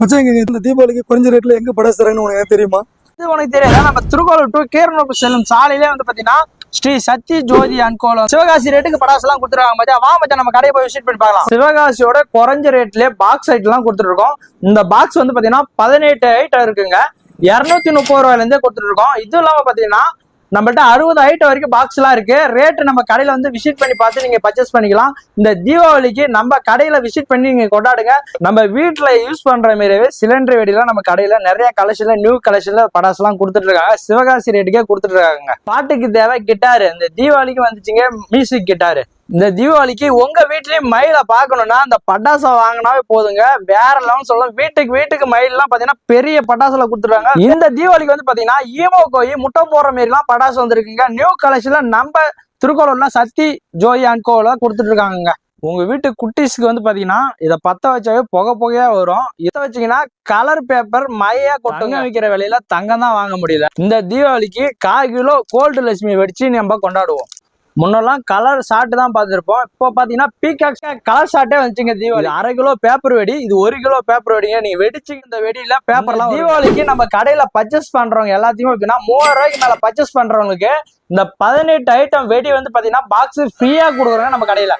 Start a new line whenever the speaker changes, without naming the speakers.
மச்சான் இந்த தீபாவளிக்கு குறைஞ்ச ரேட்ல எங்க படாசு தராங்கன்னு உனக்கு தெரியுமா?
இது உனக்கு தெரியாது. நம்ம திருக்கோளூர் டு கீரனூர் செல்லும் சாலையிலே வந்து பாத்தீங்கன்னா ஸ்ரீ சக்தி ஜோதி அன்கோலம் சிவகாசி ரேட்டுக்கு படாசு எல்லாம் கொடுத்துருக்காங்க. மச்சான் வா மச்சான் நம்ம கடையை போய் விசிட் பண்ணி பார்க்கலாம். சிவகாசியோட குறைஞ்ச ரேட்லயே பாக்ஸ் ஐட்டம் எல்லாம் கொடுத்துருக்கோம். இந்த பாக்ஸ் வந்து பாத்தீங்கன்னா 18 ஐட்டம் இருக்குங்க. 230 ரூபாயில இருந்தே கொடுத்துட்டு இருக்கோம். இது இல்லாம பாத்தீங்கன்னா நம்மள்ட்ட 60 ஐட்டம் வரைக்கும் பாக்ஸ் எல்லாம் இருக்கு. ரேட்டு நம்ம கடையில வந்து விசிட் பண்ணி பார்த்து நீங்க பர்ச்சேஸ் பண்ணிக்கலாம். இந்த தீபாவளிக்கு நம்ம கடையில விசிட் பண்ணி நீங்க கொண்டாடுங்க. நம்ம வீட்டுல யூஸ் பண்ற மாதிரியே சிலிண்டர் வெடிலாம் நம்ம கடையில நிறைய கலெக்ஷன்ல நியூ கலெக்ஷன்ல படாசு எல்லாம் கொடுத்துட்டு இருக்காங்க. சிவகாசி ரேட்டுக்கே கொடுத்துட்டு இருக்காங்க. பாட்டுக்கு தேவை கிட்டாரு. இந்த தீபாவளிக்கு வந்துச்சுங்க மியூசிக் கிட்டாரு. இந்த தீபாவளிக்கு உங்க வீட்லயும் மயில பாக்கணும்னா அந்த பட்டாசை வாங்கினாவே போதுங்க. வேற லெவல் சொல்லலாம். வீட்டுக்கு மயில் எல்லாம் பாத்தீங்கன்னா பெரிய பட்டாசுல கொடுத்துருவாங்க. இந்த தீபாவளிக்கு வந்து பாத்தீங்கன்னா ஈமோ கோயி முட்டை போடுற மாதிரி எல்லாம் பட்டாசு வந்திருக்குங்க. நியூ கலெக்ஷன்ல நம்ம திருக்கோளூர்ல சக்தி ஜோதி அன்கோல கொடுத்துட்டு இருக்காங்க. உங்க வீட்டு குட்டீஸ்க்கு வந்து பாத்தீங்கன்னா இதை பத்த வச்சாவே புகையா வரும். இதை வச்சீங்கன்னா கலர் பேப்பர் மையா கொட்டுங்க. விற்கிற விலையில தங்கம் தான் வாங்க முடியல. இந்த தீபாவளிக்கு 1/4 கிலோ கோல்டு லட்சுமி வெடிச்சு நம்ம கொண்டாடுவோம். முன்னெல்லாம் கலர் ஷார்ட் தான் பார்த்துருப்போம். இப்போ பாத்தீங்கன்னா பீகாக் கலர் ஷார்ட்டே வந்துச்சுங்க. தீபாவளி 1/2 கிலோ பேப்பர் வெடி, இது 1 கிலோ பேப்பர் வெடிங்க. நீங்க வெடிச்சு இந்த வெடியில பேப்பர்லாம் தீபாவளிக்கு நம்ம கடையில பர்ச்சேஸ் பண்றவங்க எல்லாத்தையுமே எப்படின்னா 3000 ரூபாய்க்கு மேல பர்ச்சேஸ் பண்றவங்களுக்கு இந்த 18 ஐட்டம் வெடி வந்து பாத்தீங்கன்னா பாக்ஸ் ஃப்ரீயா கொடுக்குறாங்க நம்ம கடையில.